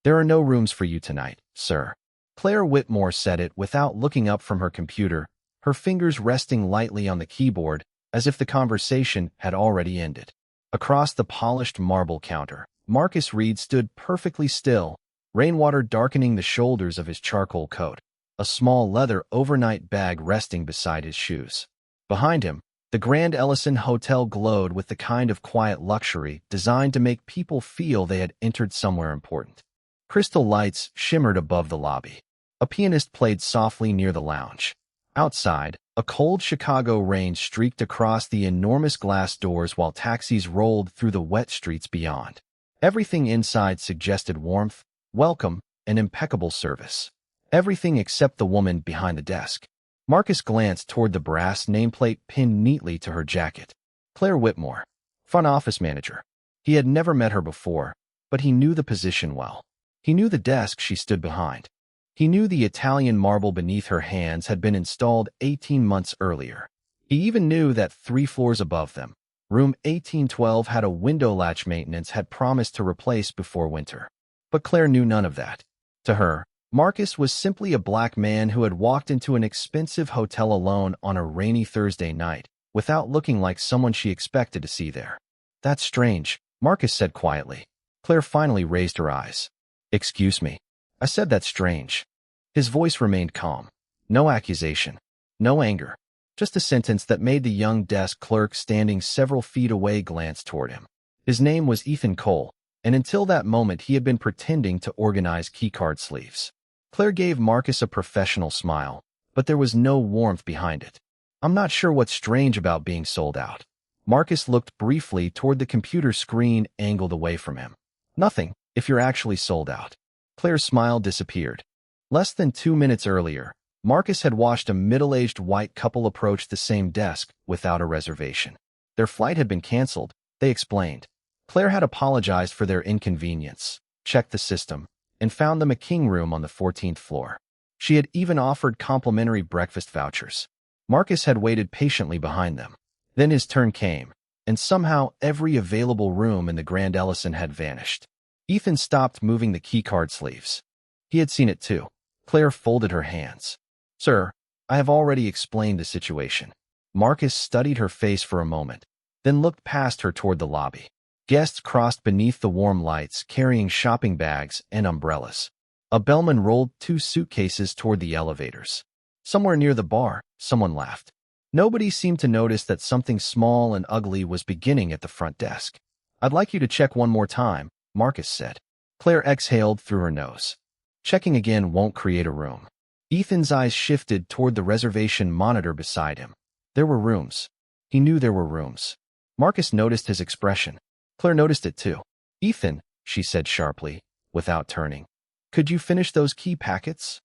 "There are no rooms for you tonight, sir." Claire Whitmore said it without looking up from her computer, her fingers resting lightly on the keyboard, as if the conversation had already ended. Across the polished marble counter, Marcus Reed stood perfectly still, rainwater darkening the shoulders of his charcoal coat, a small leather overnight bag resting beside his shoes. Behind him, the Grand Ellison Hotel glowed with the kind of quiet luxury designed to make people feel they had entered somewhere important. Crystal lights shimmered above the lobby. A pianist played softly near the lounge. Outside, a cold Chicago rain streaked across the enormous glass doors while taxis rolled through the wet streets beyond. Everything inside suggested warmth, welcome, and impeccable service. Everything except the woman behind the desk. Marcus glanced toward the brass nameplate pinned neatly to her jacket. Claire Whitmore, front office manager. He had never met her before, but he knew the position well. He knew the desk she stood behind. He knew the Italian marble beneath her hands had been installed 18 months earlier. He even knew that 3 floors above them, room 1812 had a window latch maintenance had promised to replace before winter. But Claire knew none of that. To her, Marcus was simply a black man who had walked into an expensive hotel alone on a rainy Thursday night, without looking like someone she expected to see there. "That's strange," Marcus said quietly. Claire finally raised her eyes. "Excuse me. I said that's strange." His voice remained calm. No accusation. No anger. Just a sentence that made the young desk clerk standing several feet away glance toward him. His name was Ethan Cole, and until that moment he had been pretending to organize keycard sleeves. Claire gave Marcus a professional smile, but there was no warmth behind it. "I'm not sure what's strange about being sold out." Marcus looked briefly toward the computer screen angled away from him. "Nothing, if you're actually sold out." Claire's smile disappeared. Less than 2 minutes earlier, Marcus had watched a middle-aged white couple approach the same desk without a reservation. Their flight had been canceled, they explained. Claire had apologized for their inconvenience, checked the system, and found them a king room on the 14th floor. She had even offered complimentary breakfast vouchers. Marcus had waited patiently behind them. Then his turn came, and somehow every available room in the Grand Ellison had vanished. Ethan stopped moving the keycard sleeves. He had seen it too. Claire folded her hands. "Sir, I have already explained the situation." Marcus studied her face for a moment, then looked past her toward the lobby. Guests crossed beneath the warm lights, carrying shopping bags and umbrellas. A bellman rolled 2 suitcases toward the elevators. Somewhere near the bar, someone laughed. Nobody seemed to notice that something small and ugly was beginning at the front desk. "I'd like you to check one more time," Marcus said. Claire exhaled through her nose. "Checking again won't create a room." Ethan's eyes shifted toward the reservation monitor beside him. There were rooms. He knew there were rooms. Marcus noticed his expression. Claire noticed it too. "Ethan," she said sharply, without turning, "could you finish those key packets?"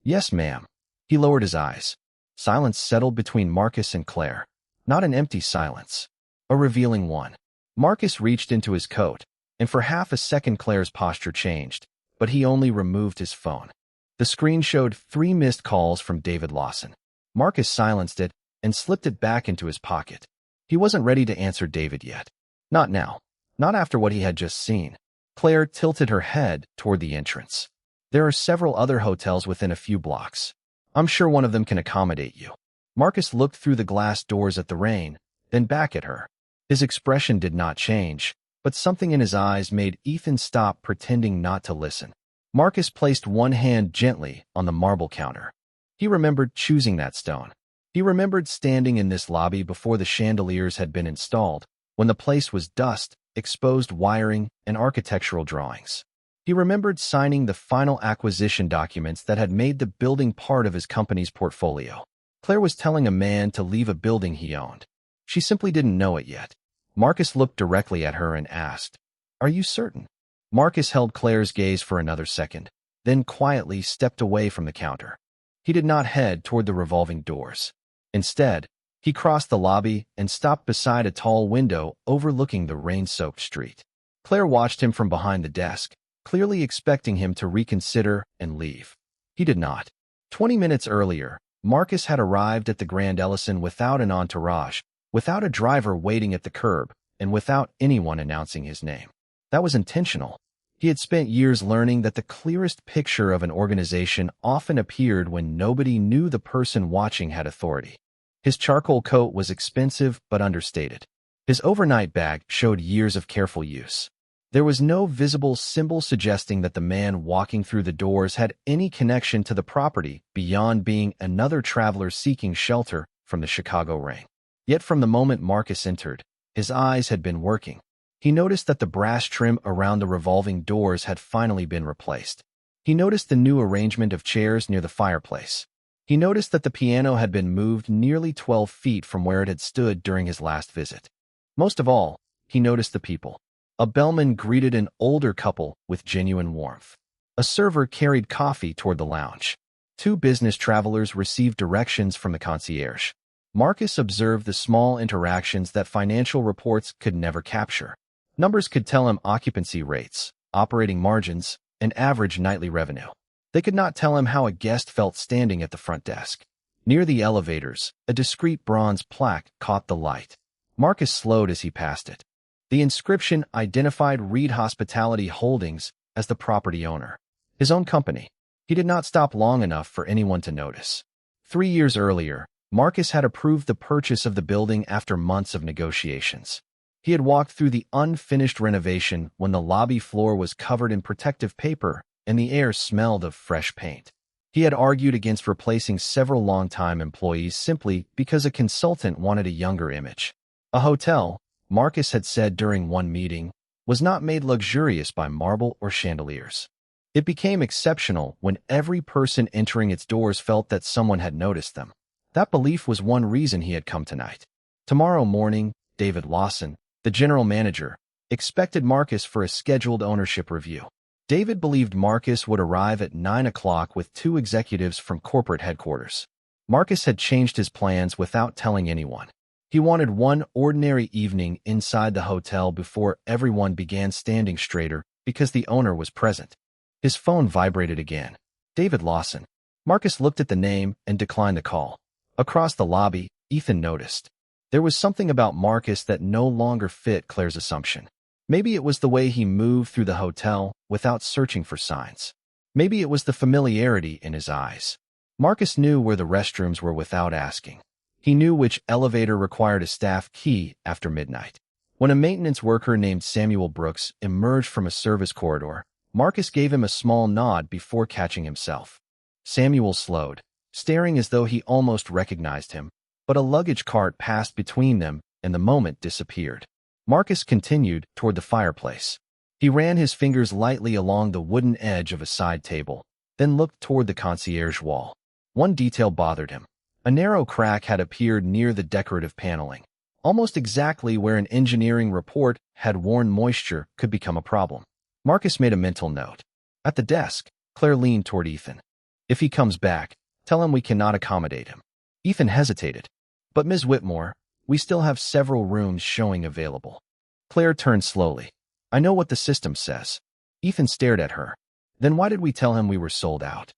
"Yes, ma'am." He lowered his eyes. Silence settled between Marcus and Claire. Not an empty silence. A revealing one. Marcus reached into his coat, and for half a second Claire's posture changed, but he only removed his phone. The screen showed 3 missed calls from David Lawson. Marcus silenced it and slipped it back into his pocket. He wasn't ready to answer David yet. Not now. Not after what he had just seen. Claire tilted her head toward the entrance. "There are several other hotels within a few blocks. I'm sure one of them can accommodate you." Marcus looked through the glass doors at the rain, then back at her. His expression did not change, but something in his eyes made Ethan stop pretending not to listen. Marcus placed one hand gently on the marble counter. He remembered choosing that stone. He remembered standing in this lobby before the chandeliers had been installed, when the place was dust, exposed wiring, and architectural drawings. He remembered signing the final acquisition documents that had made the building part of his company's portfolio. Claire was telling a man to leave a building he owned. She simply didn't know it yet. Marcus looked directly at her and asked, "Are you certain?" Marcus held Claire's gaze for another second, then quietly stepped away from the counter. He did not head toward the revolving doors. Instead, he crossed the lobby and stopped beside a tall window overlooking the rain-soaked street. Claire watched him from behind the desk, clearly expecting him to reconsider and leave. He did not. 20 minutes earlier, Marcus had arrived at the Grand Ellison without an entourage, without a driver waiting at the curb, and without anyone announcing his name. That was intentional. He had spent years learning that the clearest picture of an organization often appeared when nobody knew the person watching had authority. His charcoal coat was expensive but understated. His overnight bag showed years of careful use. There was no visible symbol suggesting that the man walking through the doors had any connection to the property beyond being another traveler seeking shelter from the Chicago rain. Yet from the moment Marcus entered, his eyes had been working. He noticed that the brass trim around the revolving doors had finally been replaced. He noticed the new arrangement of chairs near the fireplace. He noticed that the piano had been moved nearly 12 feet from where it had stood during his last visit. Most of all, he noticed the people. A bellman greeted an older couple with genuine warmth. A server carried coffee toward the lounge. 2 business travelers received directions from the concierge. Marcus observed the small interactions that financial reports could never capture. Numbers could tell him occupancy rates, operating margins, and average nightly revenue. They could not tell him how a guest felt standing at the front desk. Near the elevators, a discreet bronze plaque caught the light. Marcus slowed as he passed it. The inscription identified Reed Hospitality Holdings as the property owner, his own company. He did not stop long enough for anyone to notice. 3 years earlier, Marcus had approved the purchase of the building after months of negotiations. He had walked through the unfinished renovation when the lobby floor was covered in protective paper and the air smelled of fresh paint. He had argued against replacing several longtime employees simply because a consultant wanted a younger image. A hotel, Marcus had said during one meeting, was not made luxurious by marble or chandeliers. It became exceptional when every person entering its doors felt that someone had noticed them. That belief was one reason he had come tonight. Tomorrow morning, David Lawson, the general manager, expected Marcus for a scheduled ownership review. David believed Marcus would arrive at 9 o'clock with 2 executives from corporate headquarters. Marcus had changed his plans without telling anyone. He wanted one ordinary evening inside the hotel before everyone began standing straighter because the owner was present. His phone vibrated again. David Lawson. Marcus looked at the name and declined the call. Across the lobby, Ethan noticed. There was something about Marcus that no longer fit Claire's assumption. Maybe it was the way he moved through the hotel without searching for signs. Maybe it was the familiarity in his eyes. Marcus knew where the restrooms were without asking. He knew which elevator required a staff key after midnight. When a maintenance worker named Samuel Brooks emerged from a service corridor, Marcus gave him a small nod before catching himself. Samuel slowed, staring as though he almost recognized him, but a luggage cart passed between them and the moment disappeared. Marcus continued toward the fireplace. He ran his fingers lightly along the wooden edge of a side table, then looked toward the concierge wall. One detail bothered him. A narrow crack had appeared near the decorative paneling, almost exactly where an engineering report had warned moisture could become a problem. Marcus made a mental note. At the desk, Claire leaned toward Ethan. If he comes back, tell him we cannot accommodate him. Ethan hesitated. But Ms. Whitmore, we still have several rooms showing available. Claire turned slowly. I know what the system says. Ethan stared at her. Then why did we tell him we were sold out?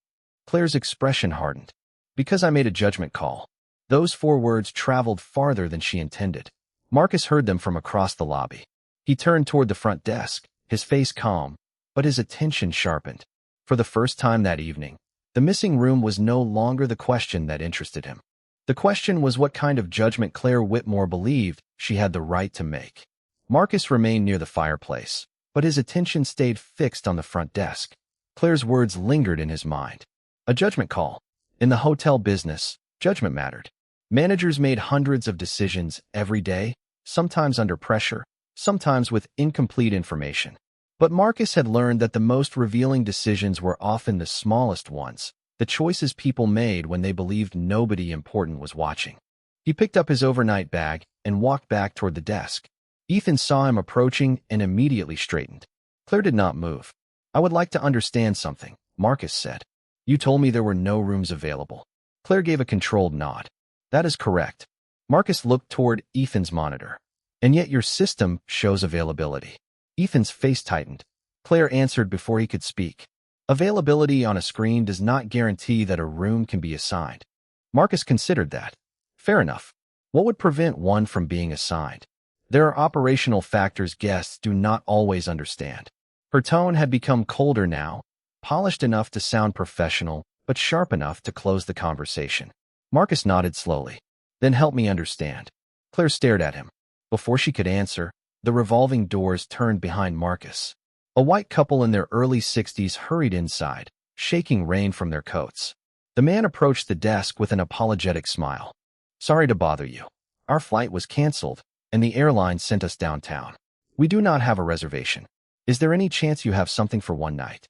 Claire's expression hardened. Because I made a judgment call. Those 4 words traveled farther than she intended. Marcus heard them from across the lobby. He turned toward the front desk, his face calm, but his attention sharpened. For the first time that evening, the missing room was no longer the question that interested him. The question was what kind of judgment Claire Whitmore believed she had the right to make. Marcus remained near the fireplace, but his attention stayed fixed on the front desk. Claire's words lingered in his mind. A judgment call. In the hotel business, judgment mattered. Managers made hundreds of decisions every day, sometimes under pressure, sometimes with incomplete information. But Marcus had learned that the most revealing decisions were often the smallest ones, the choices people made when they believed nobody important was watching. He picked up his overnight bag and walked back toward the desk. Ethan saw him approaching and immediately straightened. Claire did not move. I would like to understand something, Marcus said. You told me there were no rooms available. Claire gave a controlled nod. That is correct. Marcus looked toward Ethan's monitor. And yet your system shows availability. Ethan's face tightened. Claire answered before he could speak. Availability on a screen does not guarantee that a room can be assigned. Marcus considered that. Fair enough. What would prevent one from being assigned? There are operational factors guests do not always understand. Her tone had become colder now, polished enough to sound professional, but sharp enough to close the conversation. Marcus nodded slowly. Then help me understand. Claire stared at him. Before she could answer, the revolving doors turned behind Marcus. A white couple in their early 60s hurried inside, shaking rain from their coats. The man approached the desk with an apologetic smile. Sorry to bother you. Our flight was canceled, and the airline sent us downtown. We do not have a reservation. Is there any chance you have something for one night?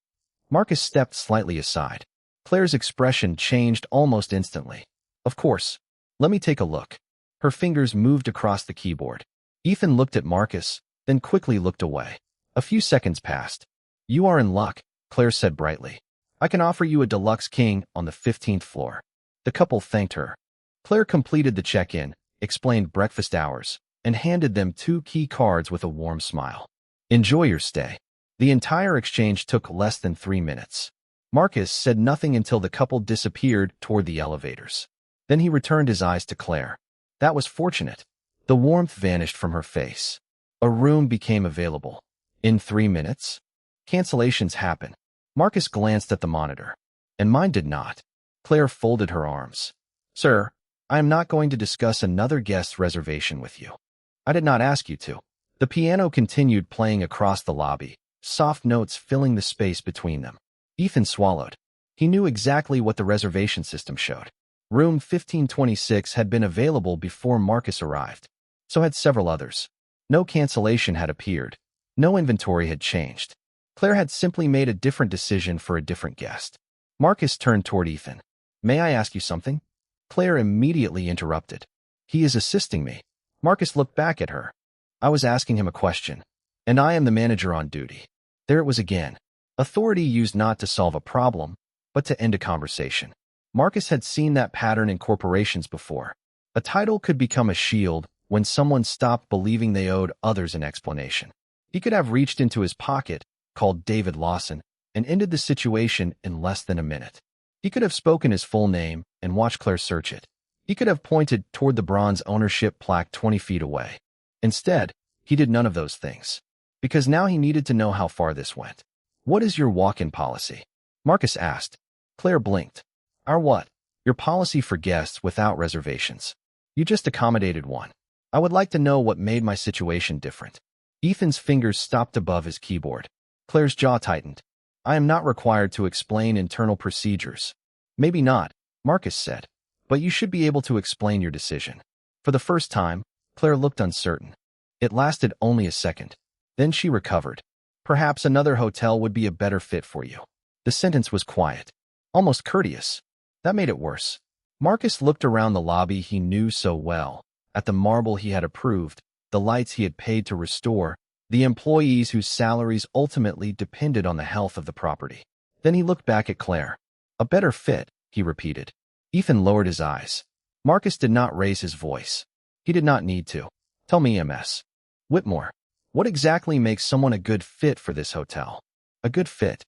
Marcus stepped slightly aside. Claire's expression changed almost instantly. Of course. Let me take a look. Her fingers moved across the keyboard. Ethan looked at Marcus, then quickly looked away. A few seconds passed. You are in luck, Claire said brightly. I can offer you a deluxe king on the 15th floor. The couple thanked her. Claire completed the check-in, explained breakfast hours, and handed them 2 key cards with a warm smile. Enjoy your stay. The entire exchange took less than 3 minutes. Marcus said nothing until the couple disappeared toward the elevators. Then he returned his eyes to Claire. That was fortunate. The warmth vanished from her face. A room became available. In 3 minutes? Cancellations happen. Marcus glanced at the monitor. And mine did not. Claire folded her arms. Sir, I am not going to discuss another guest's reservation with you. I did not ask you to. The piano continued playing across the lobby, soft notes filling the space between them. Ethan swallowed. He knew exactly what the reservation system showed. Room 1526 had been available before Marcus arrived. So had several others. No cancellation had appeared. No inventory had changed. Claire had simply made a different decision for a different guest. Marcus turned toward Ethan. May I ask you something? Claire immediately interrupted. He is assisting me. Marcus looked back at her. I was asking him a question. And I am the manager on duty. There it was again. Authority used not to solve a problem, but to end a conversation. Marcus had seen that pattern in corporations before. A title could become a shield when someone stopped believing they owed others an explanation. He could have reached into his pocket, called David Lawson, and ended the situation in less than a minute. He could have spoken his full name and watched Claire search it. He could have pointed toward the bronze ownership plaque 20 feet away. Instead, he did none of those things. Because now he needed to know how far this went. What is your walk-in policy? Marcus asked. Claire blinked. Our what? Your policy for guests without reservations. You just accommodated one. I would like to know what made my situation different. Ethan's fingers stopped above his keyboard. Claire's jaw tightened. I am not required to explain internal procedures. Maybe not, Marcus said. But you should be able to explain your decision. For the first time, Claire looked uncertain. It lasted only a second. Then she recovered. Perhaps another hotel would be a better fit for you. The sentence was quiet, almost courteous. That made it worse. Marcus looked around the lobby he knew so well, at the marble he had approved, the lights he had paid to restore, the employees whose salaries ultimately depended on the health of the property. Then he looked back at Claire. A better fit, he repeated. Ethan lowered his eyes. Marcus did not raise his voice. He did not need to. Tell me, Ms. Whitmore, what exactly makes someone a good fit for this hotel? A good fit,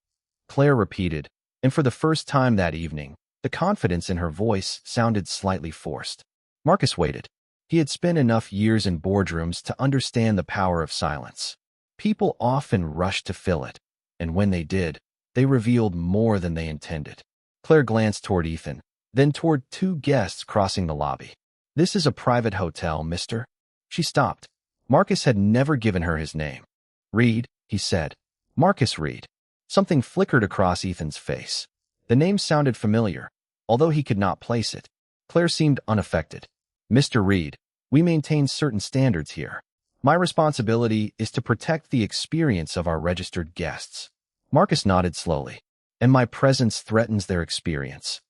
Claire repeated, and for the first time that evening, the confidence in her voice sounded slightly forced. Marcus waited. He had spent enough years in boardrooms to understand the power of silence. People often rushed to fill it, and when they did, they revealed more than they intended. Claire glanced toward Ethan, then toward 2 guests crossing the lobby. This is a private hotel, mister. She stopped. Marcus had never given her his name. Reed, he said. Marcus Reed. Something flickered across Ethan's face. The name sounded familiar, although he could not place it. Claire seemed unaffected. Mr. Reed, we maintain certain standards here. My responsibility is to protect the experience of our registered guests. Marcus nodded slowly. And my presence threatens their experience.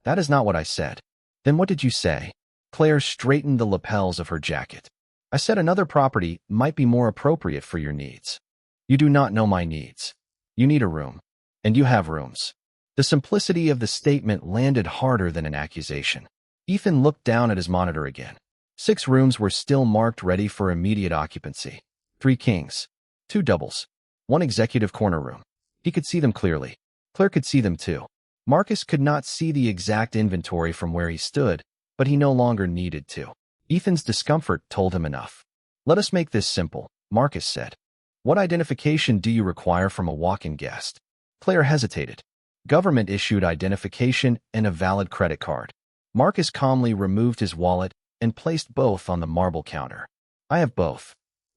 That is not what I said. Then what did you say? Claire straightened the lapels of her jacket. I said another property might be more appropriate for your needs. You do not know my needs. You need a room. And you have rooms. The simplicity of the statement landed harder than an accusation. Ethan looked down at his monitor again. 6 rooms were still marked ready for immediate occupancy. 3 kings. 2 doubles. 1 executive corner room. He could see them clearly. Claire could see them too. Marcus could not see the exact inventory from where he stood, but he no longer needed to. Ethan's discomfort told him enough. Let us make this simple, Marcus said. What identification do you require from a walk-in guest? Claire hesitated. Government-issued identification and a valid credit card. Marcus calmly removed his wallet and placed both on the marble counter. I have both.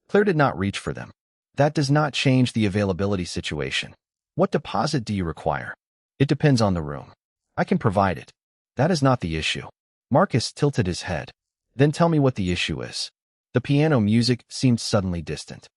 Claire did not reach for them. That does not change the availability situation. What deposit do you require? It depends on the room. I can provide it. That is not the issue. Marcus tilted his head. Then tell me what the issue is. The piano music seemed suddenly distant.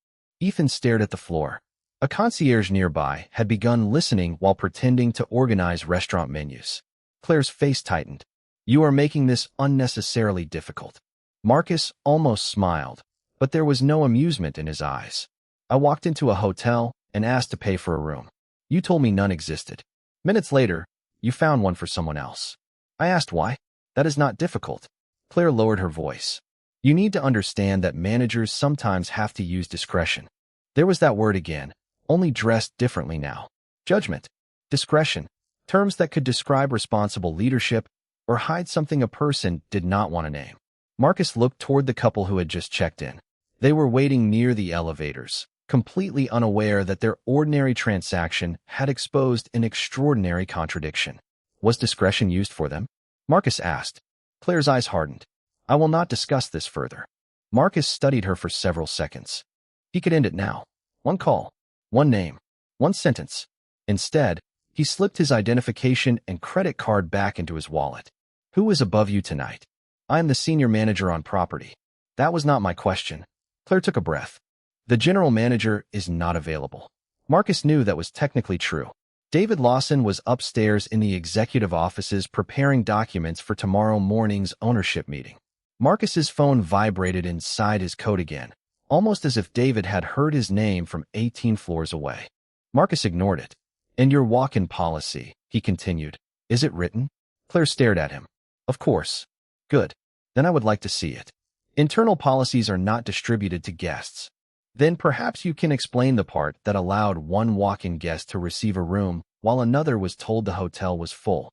Ethan stared at the floor. A concierge nearby had begun listening while pretending to organize restaurant menus. Claire's face tightened. You are making this unnecessarily difficult. Marcus almost smiled, but there was no amusement in his eyes. I walked into a hotel and asked to pay for a room. You told me none existed. Minutes later, you found one for someone else. I asked why. That is not difficult. Claire lowered her voice. You need to understand that managers sometimes have to use discretion. There was that word again, only dressed differently now. Judgment, discretion, terms that could describe responsible leadership or hide something a person did not want to name. Marcus looked toward the couple who had just checked in. They were waiting near the elevators, completely unaware that their ordinary transaction had exposed an extraordinary contradiction. Was discretion used for them? Marcus asked. Claire's eyes hardened. I will not discuss this further. Marcus studied her for several seconds. He could end it now. One call, one name, one sentence. Instead, he slipped his identification and credit card back into his wallet. Who is above you tonight? I am the senior manager on property. That was not my question. Claire took a breath. The general manager is not available. Marcus knew that was technically true. David Lawson was upstairs in the executive offices preparing documents for tomorrow morning's ownership meeting. Marcus's phone vibrated inside his coat again, almost as if David had heard his name from 18 floors away. Marcus ignored it. In your walk-in policy, he continued, is it written? Claire stared at him. Of course. Good. Then I would like to see it. Internal policies are not distributed to guests. Then perhaps you can explain the part that allowed one walk-in guest to receive a room while another was told the hotel was full.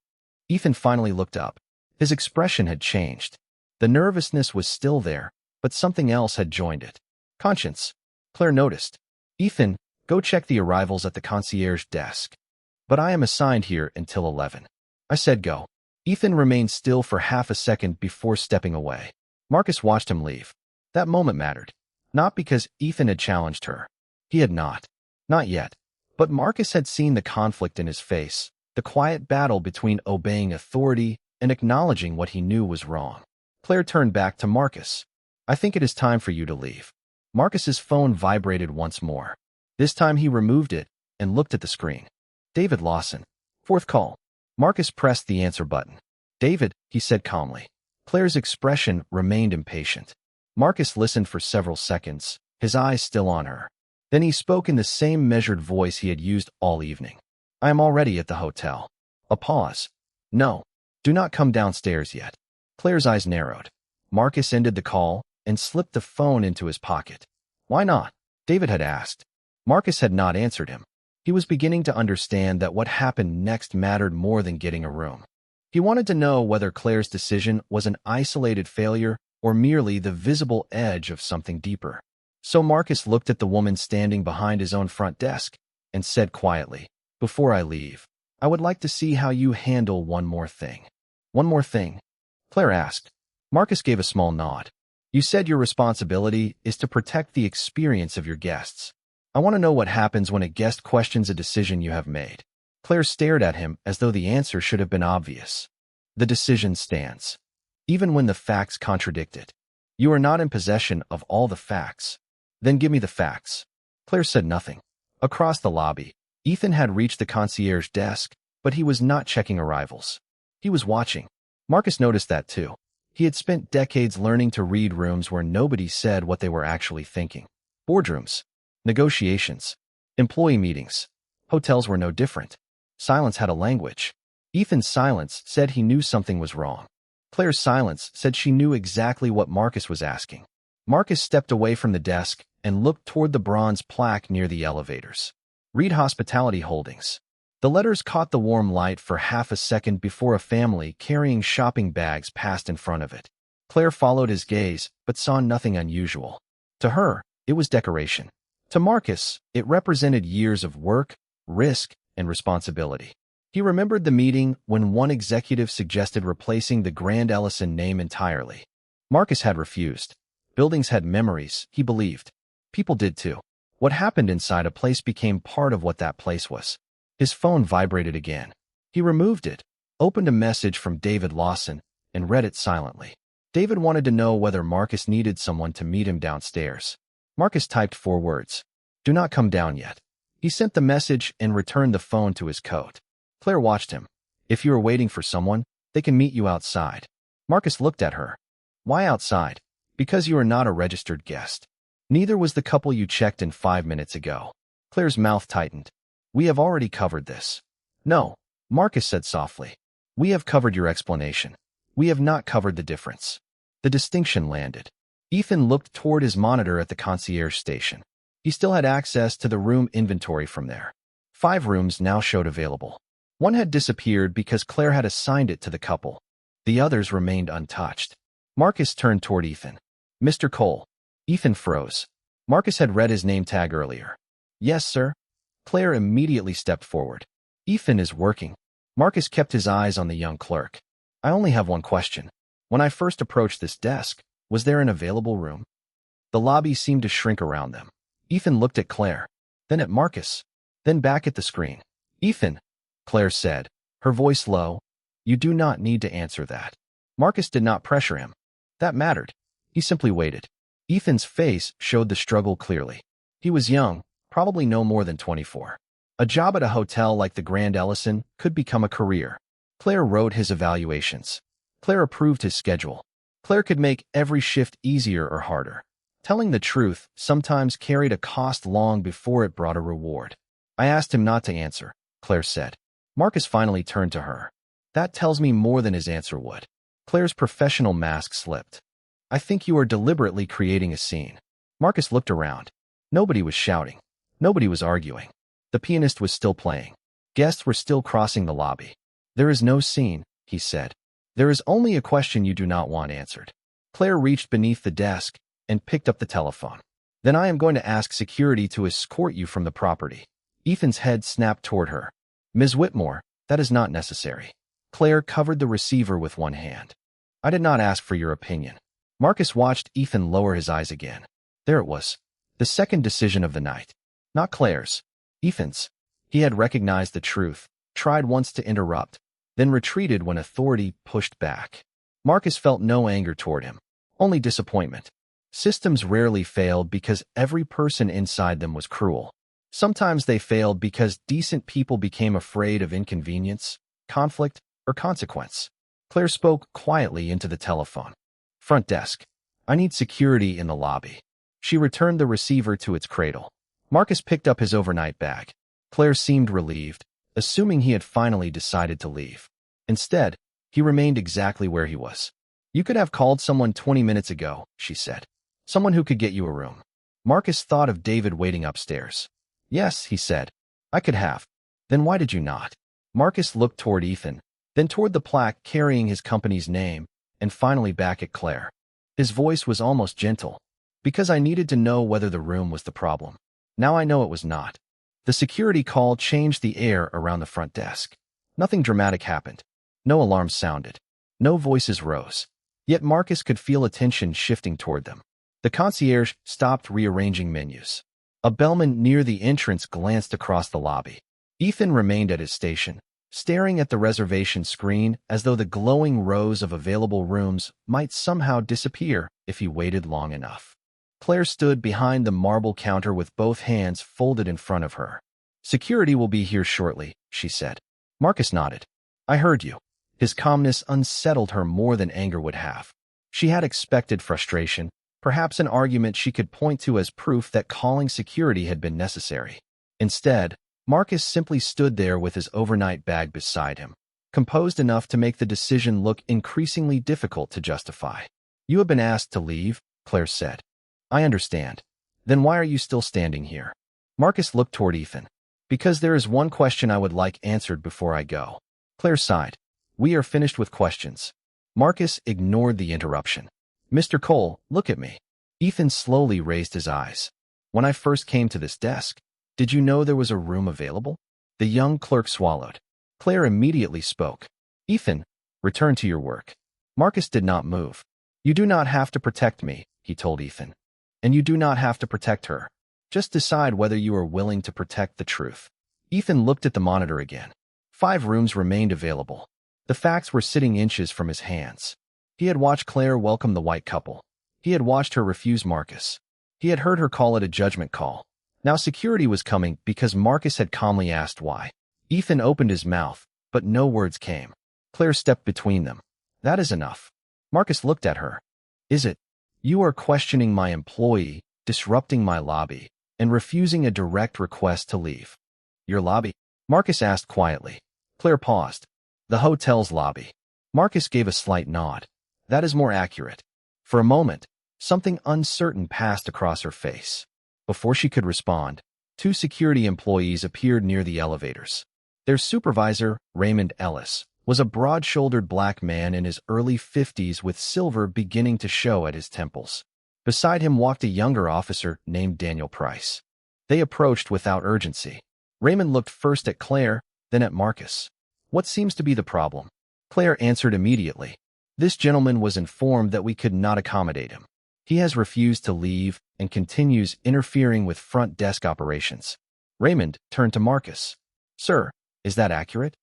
Ethan finally looked up. His expression had changed. The nervousness was still there, but something else had joined it. Conscience. Claire noticed. Ethan, go check the arrivals at the concierge desk. But I am assigned here until 11. I said go. Ethan remained still for half a second before stepping away. Marcus watched him leave. That moment mattered. Not because Ethan had challenged her. He had not. Not yet. But Marcus had seen the conflict in his face, the quiet battle between obeying authority and acknowledging what he knew was wrong. Claire turned back to Marcus. I think it is time for you to leave. Marcus's phone vibrated once more. This time he removed it and looked at the screen. David Lawson. Fourth call. Marcus pressed the answer button. David, he said calmly. Claire's expression remained impatient. Marcus listened for several seconds, his eyes still on her. Then he spoke in the same measured voice he had used all evening. I am already at the hotel. A pause. No, do not come downstairs yet. Claire's eyes narrowed. Marcus ended the call and slipped the phone into his pocket. Why not? David had asked. Marcus had not answered him. He was beginning to understand that what happened next mattered more than getting a room. He wanted to know whether Claire's decision was an isolated failure or merely the visible edge of something deeper. So Marcus looked at the woman standing behind his own front desk and said quietly, before I leave, I would like to see how you handle one more thing. One more thing? Claire asked. Marcus gave a small nod. You said your responsibility is to protect the experience of your guests. I want to know what happens when a guest questions a decision you have made. Claire stared at him as though the answer should have been obvious. The decision stands, even when the facts contradict it. You are not in possession of all the facts. Then give me the facts. Claire said nothing. Across the lobby, Ethan had reached the concierge desk, but he was not checking arrivals. He was watching. Marcus noticed that too. He had spent decades learning to read rooms where nobody said what they were actually thinking. Boardrooms, negotiations, employee meetings. Hotels were no different. Silence had a language. Ethan's silence said he knew something was wrong. Claire's silence said she knew exactly what Marcus was asking. Marcus stepped away from the desk and looked toward the bronze plaque near the elevators. Reed Hospitality Holdings. The letters caught the warm light for half a second before a family carrying shopping bags passed in front of it. Claire followed his gaze, but saw nothing unusual. To her, it was decoration. To Marcus, it represented years of work, risk, and responsibility. He remembered the meeting when one executive suggested replacing the Grand Ellison name entirely. Marcus had refused. Buildings had memories, he believed. People did too. What happened inside a place became part of what that place was. His phone vibrated again. He removed it, opened a message from David Lawson, and read it silently. David wanted to know whether Marcus needed someone to meet him downstairs. Marcus typed 4 words. "Do not come down yet." He sent the message and returned the phone to his coat. Claire watched him. "If you are waiting for someone, they can meet you outside." Marcus looked at her. "Why outside?" "Because you are not a registered guest. Neither was the couple you checked in 5 minutes ago." Claire's mouth tightened. "We have already covered this." "No," Marcus said softly. "We have covered your explanation. We have not covered the difference." The distinction landed. Ethan looked toward his monitor at the concierge station. He still had access to the room inventory from there. 5 rooms now showed available. One had disappeared because Claire had assigned it to the couple. The others remained untouched. Marcus turned toward Ethan. "Mr. Cole." Ethan froze. Marcus had read his name tag earlier. "Yes, sir." Claire immediately stepped forward. "Ethan is working." Marcus kept his eyes on the young clerk. "I only have one question. When I first approached this desk, was there an available room?" The lobby seemed to shrink around them. Ethan looked at Claire, then at Marcus, then back at the screen. "Ethan," Claire said, her voice low, "you do not need to answer that." Marcus did not pressure him. That mattered. He simply waited. Ethan's face showed the struggle clearly. He was young, probably no more than 24. A job at a hotel like the Grand Ellison could become a career. Claire wrote his evaluations. Claire approved his schedule. Claire could make every shift easier or harder. Telling the truth sometimes carried a cost long before it brought a reward. "I asked him not to answer," Claire said. Marcus finally turned to her. "That tells me more than his answer would." Claire's professional mask slipped. "I think you are deliberately creating a scene." Marcus looked around. Nobody was shouting. Nobody was arguing. The pianist was still playing. Guests were still crossing the lobby. "There is no scene," he said. "There is only a question you do not want answered." Claire reached beneath the desk and picked up the telephone. "Then I am going to ask security to escort you from the property." Ethan's head snapped toward her. "Ms. Whitmore, that is not necessary." Claire covered the receiver with one hand. "I did not ask for your opinion." Marcus watched Ethan lower his eyes again. There it was. The second decision of the night. Not Claire's. Ethan's. He had recognized the truth, tried once to interrupt, then retreated when authority pushed back. Marcus felt no anger toward him, only disappointment. Systems rarely failed because every person inside them was cruel. Sometimes they failed because decent people became afraid of inconvenience, conflict, or consequence. Claire spoke quietly into the telephone. "Front desk. I need security in the lobby." She returned the receiver to its cradle. Marcus picked up his overnight bag. Claire seemed relieved, assuming he had finally decided to leave. Instead, he remained exactly where he was. "You could have called someone 20 minutes ago," she said. "Someone who could get you a room." Marcus thought of David waiting upstairs. "Yes," he said. "I could have." "Then why did you not?" Marcus looked toward Ethan, then toward the plaque carrying his company's name, and finally back at Claire. His voice was almost gentle. "Because I needed to know whether the room was the problem. Now I know it was not." The security call changed the air around the front desk. Nothing dramatic happened. No alarms sounded. No voices rose. Yet Marcus could feel attention shifting toward them. The concierge stopped rearranging menus. A bellman near the entrance glanced across the lobby. Ethan remained at his station, staring at the reservation screen as though the glowing rows of available rooms might somehow disappear if he waited long enough. Claire stood behind the marble counter with both hands folded in front of her. "Security will be here shortly," she said. Marcus nodded. "I heard you." His calmness unsettled her more than anger would have. She had expected frustration, perhaps an argument she could point to as proof that calling security had been necessary. Instead, Marcus simply stood there with his overnight bag beside him, composed enough to make the decision look increasingly difficult to justify. "You have been asked to leave," Claire said. "I understand. Then why are you still standing here?" Marcus looked toward Ethan. "Because there is one question I would like answered before I go." Claire sighed. "We are finished with questions." Marcus ignored the interruption. "Mr. Cole, look at me." Ethan slowly raised his eyes. When I first came to this desk, did you know there was a room available? The young clerk swallowed. Claire immediately spoke. Ethan, return to your work. Marcus did not move. You do not have to protect me, he told Ethan. And you do not have to protect her. Just decide whether you are willing to protect the truth. Ethan looked at the monitor again. 5 rooms remained available. The facts were sitting inches from his hands. He had watched Claire welcome the white couple. He had watched her refuse Marcus. He had heard her call it a judgment call. Now security was coming because Marcus had calmly asked why. Ethan opened his mouth, but no words came. Claire stepped between them. That is enough. Marcus looked at her. Is it? You are questioning my employee, disrupting my lobby, and refusing a direct request to leave. Your lobby? Marcus asked quietly. Claire paused. The hotel's lobby. Marcus gave a slight nod. That is more accurate. For a moment, something uncertain passed across her face. Before she could respond, 2 security employees appeared near the elevators. Their supervisor, Raymond Ellis, was a broad-shouldered black man in his early 50s with silver beginning to show at his temples. Beside him walked a younger officer named Daniel Price. They approached without urgency. Raymond looked first at Claire, then at Marcus. What seems to be the problem? Claire answered immediately. This gentleman was informed that we could not accommodate him. He has refused to leave and continues interfering with front desk operations. Raymond turned to Marcus. Sir, is that accurate?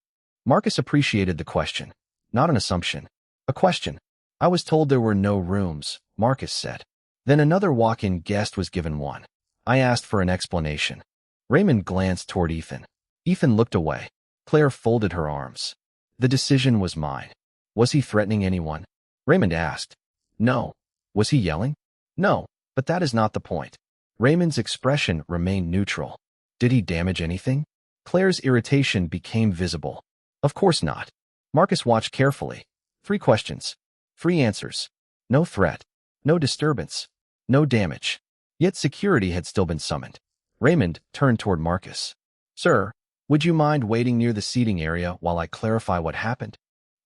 Marcus appreciated the question, not an assumption. A question. I was told there were no rooms, Marcus said. Then another walk-in guest was given one. I asked for an explanation. Raymond glanced toward Ethan. Ethan looked away. Claire folded her arms. The decision was mine. Was he threatening anyone? Raymond asked. No. Was he yelling? No, but that is not the point. Raymond's expression remained neutral. Did he damage anything? Claire's irritation became visible. Of course not. Marcus watched carefully. 3 questions. 3 answers. No threat. No disturbance. No damage. Yet security had still been summoned. Raymond turned toward Marcus. Sir, would you mind waiting near the seating area while I clarify what happened?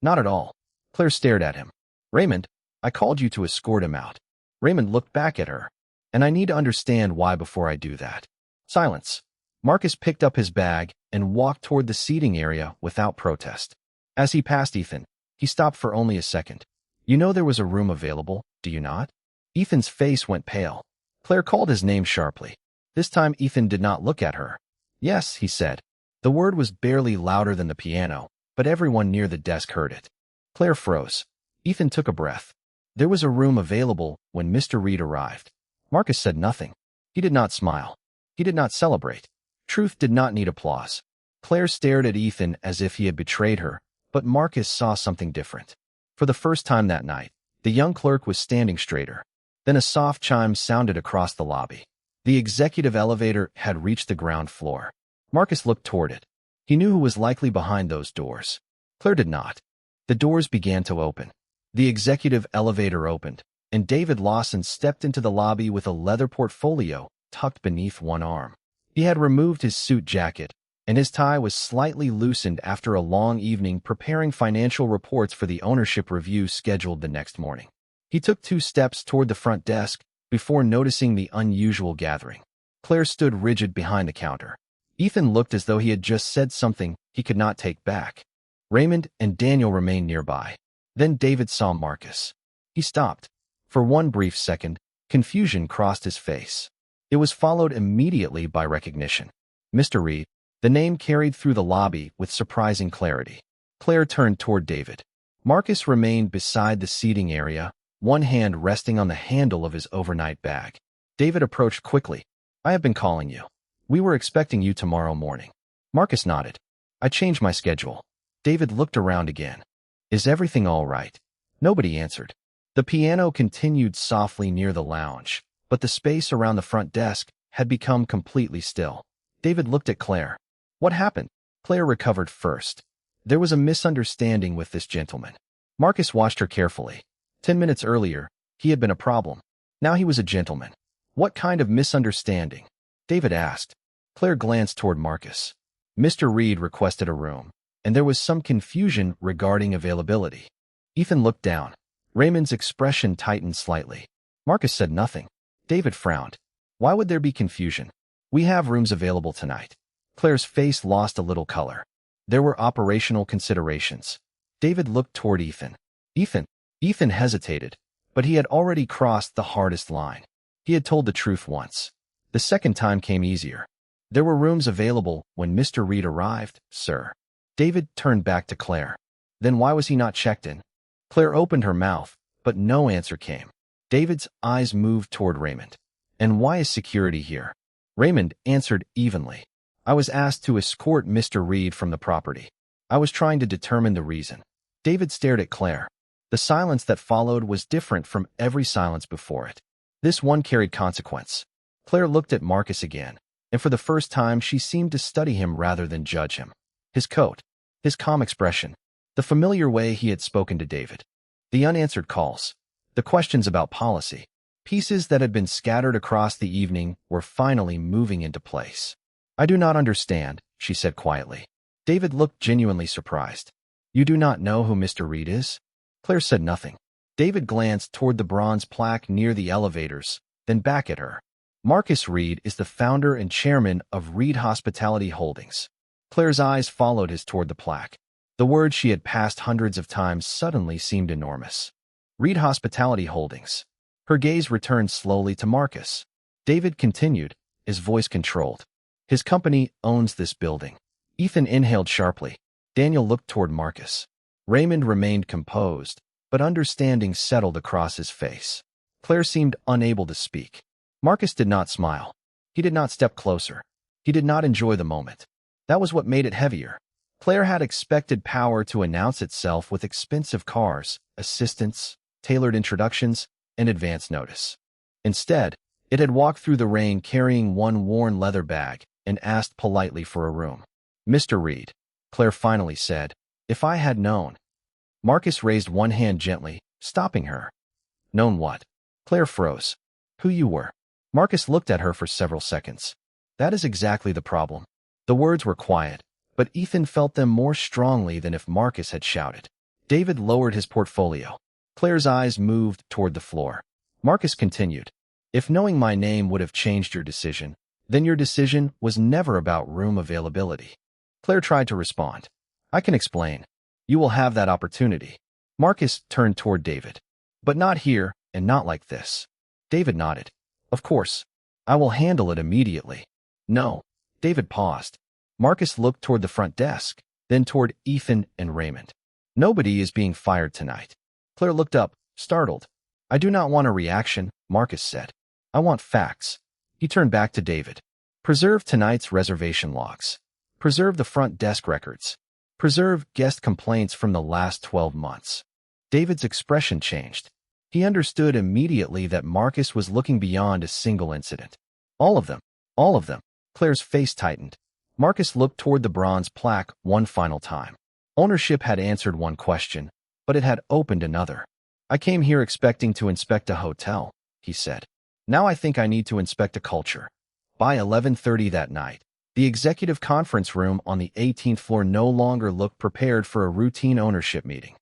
Not at all. Claire stared at him. Raymond, I called you to escort him out. Raymond looked back at her. And I need to understand why before I do that. Silence. Marcus picked up his bag and walked toward the seating area without protest. As he passed Ethan, he stopped for only a second. You know there was a room available, do you not? Ethan's face went pale. Claire called his name sharply. This time Ethan did not look at her. Yes, he said. The word was barely louder than the piano, but everyone near the desk heard it. Claire froze. Ethan took a breath. There was a room available when Mr. Reed arrived. Marcus said nothing. He did not smile. He did not celebrate. Truth did not need applause. Claire stared at Ethan as if he had betrayed her, but Marcus saw something different. For the first time that night, the young clerk was standing straighter. Then a soft chime sounded across the lobby. The executive elevator had reached the ground floor. Marcus looked toward it. He knew who was likely behind those doors. Claire did not. The doors began to open. The executive elevator opened, and David Lawson stepped into the lobby with a leather portfolio tucked beneath one arm. He had removed his suit jacket, and his tie was slightly loosened after a long evening preparing financial reports for the ownership review scheduled the next morning. He took 2 steps toward the front desk before noticing the unusual gathering. Claire stood rigid behind the counter. Ethan looked as though he had just said something he could not take back. Raymond and Daniel remained nearby. Then David saw Marcus. He stopped. For one brief second, confusion crossed his face. It was followed immediately by recognition. Mr. Reed, the name carried through the lobby with surprising clarity. Claire turned toward David. Marcus remained beside the seating area, one hand resting on the handle of his overnight bag. David approached quickly. I have been calling you. We were expecting you tomorrow morning. Marcus nodded. I changed my schedule. David looked around again. Is everything all right? Nobody answered. The piano continued softly near the lounge, but the space around the front desk had become completely still. David looked at Claire. What happened? Claire recovered first. There was a misunderstanding with this gentleman. Marcus watched her carefully. 10 minutes earlier, he had been a problem. Now he was a gentleman. What kind of misunderstanding? David asked. Claire glanced toward Marcus. Mr. Reed requested a room, and there was some confusion regarding availability. Ethan looked down. Raymond's expression tightened slightly. Marcus said nothing. David frowned. Why would there be confusion? We have rooms available tonight. Claire's face lost a little color. There were operational considerations. David looked toward Ethan. Ethan hesitated, but he had already crossed the hardest line. He had told the truth once. The second time came easier. There were rooms available when Mr. Reed arrived, sir. David turned back to Claire. Then why was he not checked in? Claire opened her mouth, but no answer came. David's eyes moved toward Raymond. And why is security here? Raymond answered evenly. I was asked to escort Mr. Reed from the property. I was trying to determine the reason. David stared at Claire. The silence that followed was different from every silence before it. This one carried consequence. Claire looked at Marcus again, and for the first time she seemed to study him rather than judge him. His coat, his calm expression, the familiar way he had spoken to David. The unanswered calls, the questions about policy, pieces that had been scattered across the evening were finally moving into place. I do not understand, she said quietly. David looked genuinely surprised. You do not know who Mr. Reed is? Claire said nothing. David glanced toward the bronze plaque near the elevators, then back at her. Marcus Reed is the founder and chairman of Reed Hospitality Holdings. Claire's eyes followed his toward the plaque. The word she had passed hundreds of times suddenly seemed enormous. Reed Hospitality Holdings. Her gaze returned slowly to Marcus. David continued, his voice controlled. His company owns this building. Ethan inhaled sharply. Daniel looked toward Marcus. Raymond remained composed, but understanding settled across his face. Claire seemed unable to speak. Marcus did not smile. He did not step closer. He did not enjoy the moment. That was what made it heavier. Claire had expected power to announce itself with expensive cars, assistants, tailored introductions, and advance notice. Instead, it had walked through the rain carrying one worn leather bag and asked politely for a room. Mr. Reed, Claire finally said, if I had known. Marcus raised one hand gently, stopping her. Known what? Claire froze. Who you were. Marcus looked at her for several seconds. That is exactly the problem. The words were quiet, but Ethan felt them more strongly than if Marcus had shouted. David lowered his portfolio. Claire's eyes moved toward the floor. Marcus continued. If knowing my name would have changed your decision, then your decision was never about room availability. Claire tried to respond. I can explain. You will have that opportunity. Marcus turned toward David. But not here, and not like this. David nodded. Of course. I will handle it immediately. No. David paused. Marcus looked toward the front desk, then toward Ethan and Raymond. Nobody is being fired tonight. Claire looked up, startled. I do not want a reaction, Marcus said. I want facts. He turned back to David. Preserve tonight's reservation logs. Preserve the front desk records. Preserve guest complaints from the last 12 months. David's expression changed. He understood immediately that Marcus was looking beyond a single incident. All of them. All of them. Claire's face tightened. Marcus looked toward the bronze plaque one final time. Ownership had answered one question, but it had opened another. I came here expecting to inspect a hotel, he said. Now I think I need to inspect a culture. By 11:30 that night, the executive conference room on the 18th floor no longer looked prepared for a routine ownership meeting.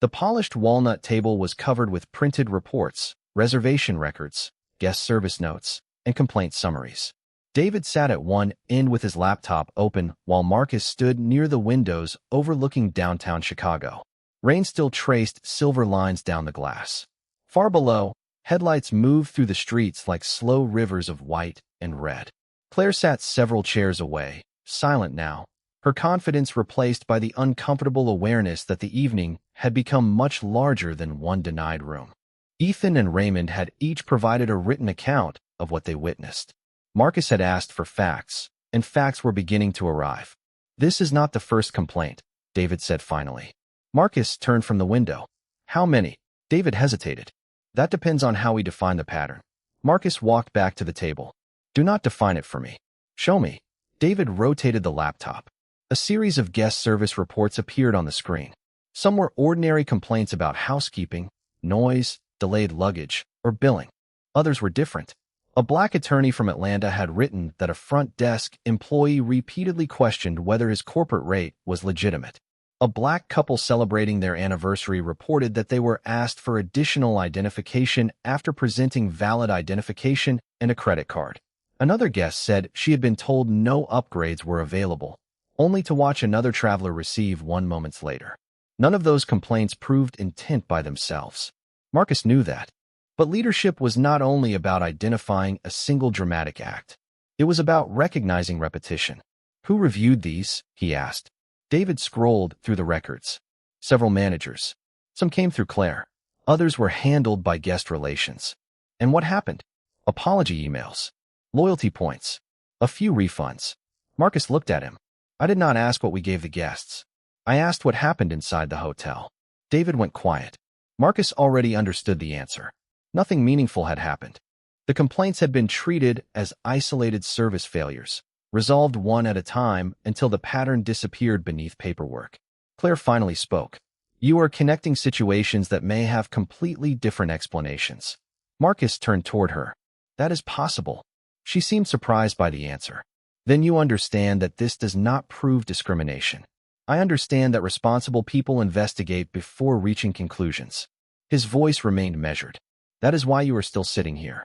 The polished walnut table was covered with printed reports, reservation records, guest service notes, and complaint summaries. David sat at one end with his laptop open while Marcus stood near the windows overlooking downtown Chicago. Rain still traced silver lines down the glass. Far below, headlights moved through the streets like slow rivers of white and red. Claire sat several chairs away, silent now, her confidence replaced by the uncomfortable awareness that the evening had become much larger than one denied room. Ethan and Raymond had each provided a written account of what they witnessed. Marcus had asked for facts, and facts were beginning to arrive. This is not the first complaint, David said finally. Marcus turned from the window. How many? David hesitated. That depends on how we define the pattern. Marcus walked back to the table. Do not define it for me. Show me. David rotated the laptop. A series of guest service reports appeared on the screen. Some were ordinary complaints about housekeeping, noise, delayed luggage, or billing. Others were different. A black attorney from Atlanta had written that a front desk employee repeatedly questioned whether his corporate rate was legitimate. A black couple celebrating their anniversary reported that they were asked for additional identification after presenting valid identification and a credit card. Another guest said she had been told no upgrades were available, only to watch another traveler receive one moments later. None of those complaints proved intent by themselves. Marcus knew that. But leadership was not only about identifying a single dramatic act. It was about recognizing repetition. Who reviewed these? He asked. David scrolled through the records. Several managers. Some came through Claire. Others were handled by guest relations. And what happened? Apology emails. Loyalty points. A few refunds. Marcus looked at him. I did not ask what we gave the guests. I asked what happened inside the hotel. David went quiet. Marcus already understood the answer. Nothing meaningful had happened. The complaints had been treated as isolated service failures, resolved one at a time until the pattern disappeared beneath paperwork. Claire finally spoke. You are connecting situations that may have completely different explanations. Marcus turned toward her. That is possible. She seemed surprised by the answer. Then you understand that this does not prove discrimination. I understand that responsible people investigate before reaching conclusions. His voice remained measured. That is why you are still sitting here.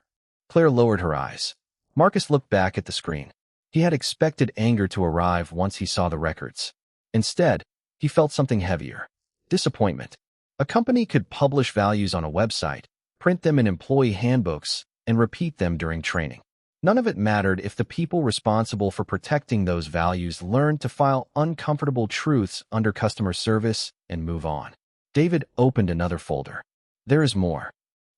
Claire lowered her eyes. Marcus looked back at the screen. He had expected anger to arrive once he saw the records. Instead, he felt something heavier. Disappointment. A company could publish values on a website, print them in employee handbooks, and repeat them during training. None of it mattered if the people responsible for protecting those values learned to file uncomfortable truths under customer service and move on. David opened another folder. There is more.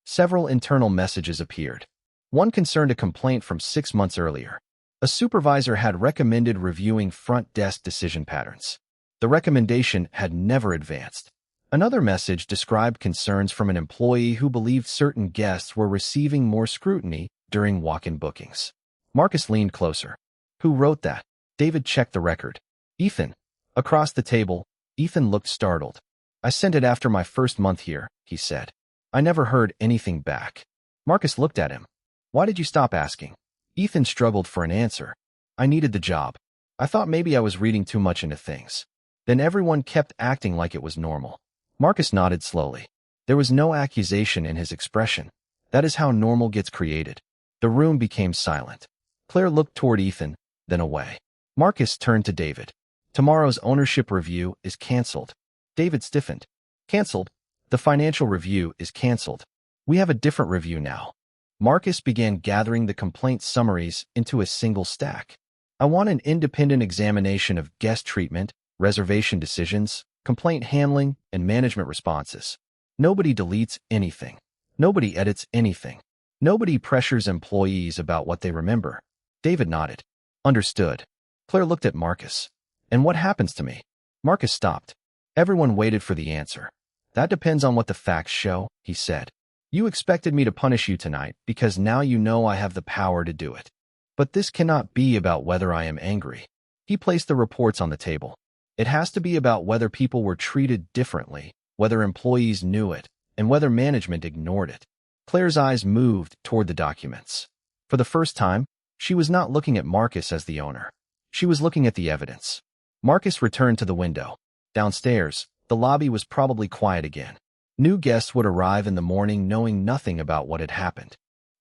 Several internal messages appeared. One concerned a complaint from 6 months earlier. A supervisor had recommended reviewing front desk decision patterns. The recommendation had never advanced. Another message described concerns from an employee who believed certain guests were receiving more scrutiny during walk-in bookings. Marcus leaned closer. Who wrote that? David checked the record. Ethan. Across the table, Ethan looked startled. I sent it after my first month here, he said. I never heard anything back. Marcus looked at him. Why did you stop asking? Ethan struggled for an answer. I needed the job. I thought maybe I was reading too much into things. Then everyone kept acting like it was normal. Marcus nodded slowly. There was no accusation in his expression. That is how normal gets created. The room became silent. Claire looked toward Ethan, then away. Marcus turned to David. Tomorrow's ownership review is canceled. David stiffened. Canceled? The financial review is canceled. We have a different review now. Marcus began gathering the complaint summaries into a single stack. I want an independent examination of guest treatment, reservation decisions, complaint handling, and management responses. Nobody deletes anything. Nobody edits anything. Nobody pressures employees about what they remember. David nodded. Understood. Claire looked at Marcus. And what happens to me? Marcus stopped. Everyone waited for the answer. That depends on what the facts show, he said. You expected me to punish you tonight because now you know I have the power to do it. But this cannot be about whether I am angry. He placed the reports on the table. It has to be about whether people were treated differently, whether employees knew it, and whether management ignored it. Claire's eyes moved toward the documents. For the first time, she was not looking at Marcus as the owner. She was looking at the evidence. Marcus returned to the window. Downstairs, the lobby was probably quiet again. New guests would arrive in the morning knowing nothing about what had happened.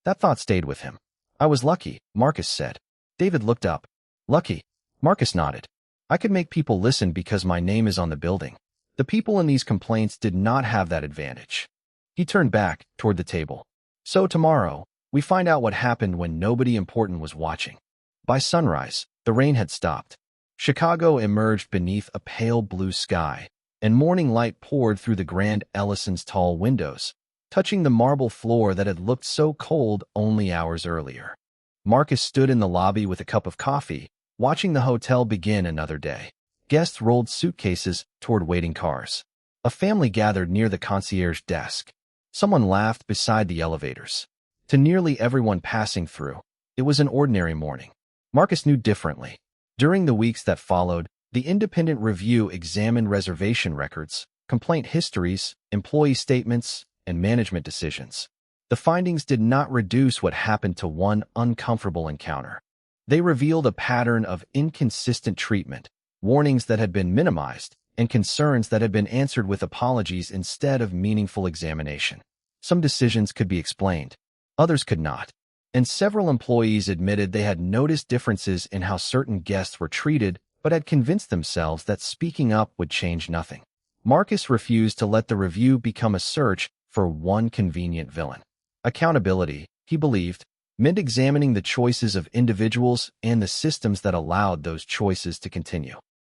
That thought stayed with him. I was lucky, Marcus said. David looked up. Lucky? Marcus nodded. I could make people listen because my name is on the building. The people in these complaints did not have that advantage. He turned back toward the table. So tomorrow, we find out what happened when nobody important was watching. By sunrise, the rain had stopped. Chicago emerged beneath a pale blue sky, and morning light poured through the Grand Ellison's tall windows, touching the marble floor that had looked so cold only hours earlier. Marcus stood in the lobby with a cup of coffee, watching the hotel begin another day. Guests rolled suitcases toward waiting cars. A family gathered near the concierge desk. Someone laughed beside the elevators. To nearly everyone passing through, it was an ordinary morning. Marcus knew differently. During the weeks that followed, the independent review examined reservation records, complaint histories, employee statements, and management decisions. The findings did not reduce what happened to one uncomfortable encounter. They revealed a pattern of inconsistent treatment, warnings that had been minimized, and concerns that had been answered with apologies instead of meaningful examination. Some decisions could be explained. Others could not. and several employees admitted they had noticed differences in how certain guests were treated, but had convinced themselves that speaking up would change nothing. Marcus refused to let the review become a search for one convenient villain. Accountability, he believed, meant examining the choices of individuals and the systems that allowed those choices to continue.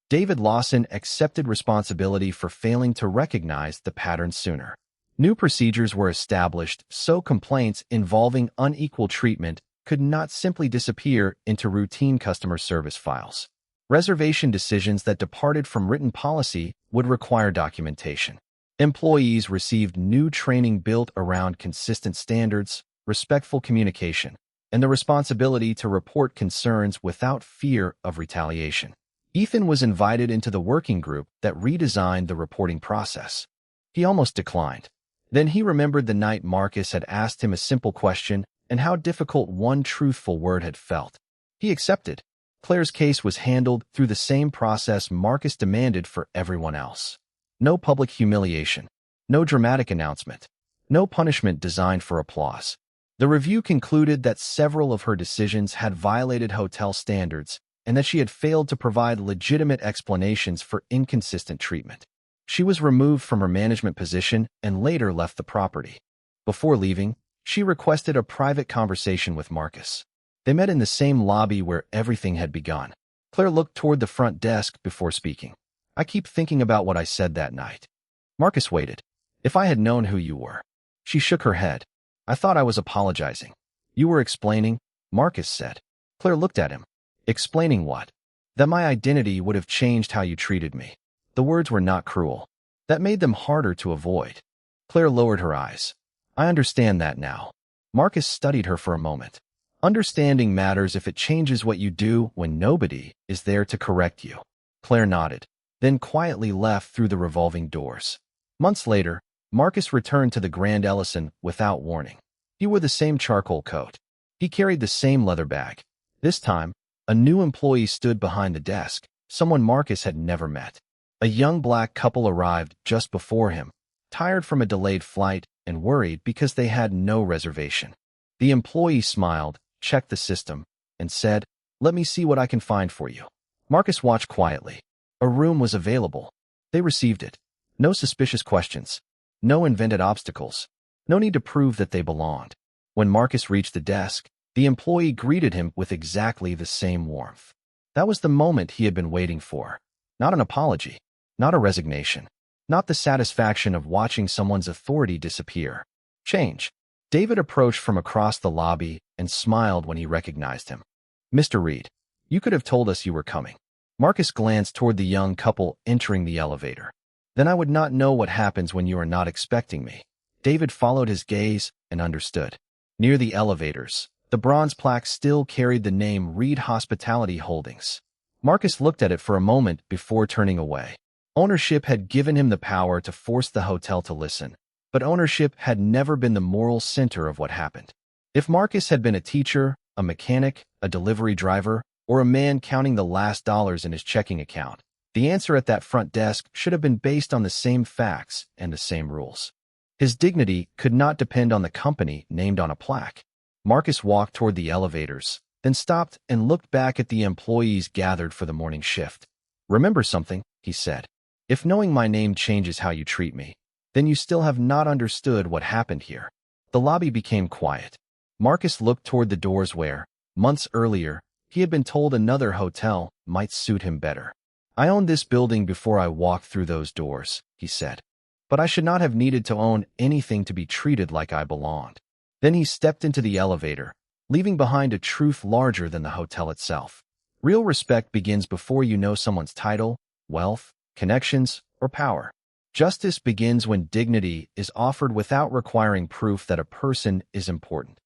David Lawson accepted responsibility for failing to recognize the pattern sooner. New procedures were established, so complaints involving unequal treatment could not simply disappear into routine customer service files. Reservation decisions that departed from written policy would require documentation. Employees received new training built around consistent standards, respectful communication, and the responsibility to report concerns without fear of retaliation. Ethan was invited into the working group that redesigned the reporting process. He almost declined. Then he remembered the night Marcus had asked him a simple question and how difficult one truthful word had felt. He accepted. Claire's case was handled through the same process Marcus demanded for everyone else. No public humiliation. No dramatic announcement. No punishment designed for applause. The review concluded that several of her decisions had violated hotel standards and that she had failed to provide legitimate explanations for inconsistent treatment. She was removed from her management position and later left the property. Before leaving, she requested a private conversation with Marcus. They met in the same lobby where everything had begun. Claire looked toward the front desk before speaking. "I keep thinking about what I said that night." Marcus waited. "If I had known who you were." She shook her head. "I thought I was apologizing." "You were explaining," Marcus said. Claire looked at him. "Explaining what?" "That my identity would have changed how you treated me." The words were not cruel. That made them harder to avoid. Claire lowered her eyes. "I understand that now." Marcus studied her for a moment. "Understanding matters if it changes what you do when nobody is there to correct you." Claire nodded, then quietly left through the revolving doors. Months later, Marcus returned to the Grand Ellison without warning. He wore the same charcoal coat. He carried the same leather bag. This time, a new employee stood behind the desk, someone Marcus had never met. A young black couple arrived just before him, tired from a delayed flight and worried because they had no reservation. The employee smiled, checked the system, and said, "Let me see what I can find for you." Marcus watched quietly. A room was available. They received it. No suspicious questions. No invented obstacles. No need to prove that they belonged. When Marcus reached the desk, the employee greeted him with exactly the same warmth. That was the moment he had been waiting for. Not an apology. Not a resignation. Not the satisfaction of watching someone's authority disappear. Change. David approached from across the lobby and smiled when he recognized him. "Mr. Reed, you could have told us you were coming." Marcus glanced toward the young couple entering the elevator. "Then I would not know what happens when you are not expecting me." David followed his gaze and understood. Near the elevators, the bronze plaque still carried the name Reed Hospitality Holdings. Marcus looked at it for a moment before turning away. Ownership had given him the power to force the hotel to listen, but ownership had never been the moral center of what happened. If Marcus had been a teacher, a mechanic, a delivery driver, or a man counting the last dollars in his checking account, the answer at that front desk should have been based on the same facts and the same rules. His dignity could not depend on the company named on a plaque. Marcus walked toward the elevators, then stopped and looked back at the employees gathered for the morning shift. "Remember something," he said. "If knowing my name changes how you treat me, then you still have not understood what happened here." The lobby became quiet. Marcus looked toward the doors where, months earlier, he had been told another hotel might suit him better. "I owned this building before I walked through those doors," he said. "But I should not have needed to own anything to be treated like I belonged." Then he stepped into the elevator, leaving behind a truth larger than the hotel itself. Real respect begins before you know someone's title, wealth, connections, or power. Justice begins when dignity is offered without requiring proof that a person is important.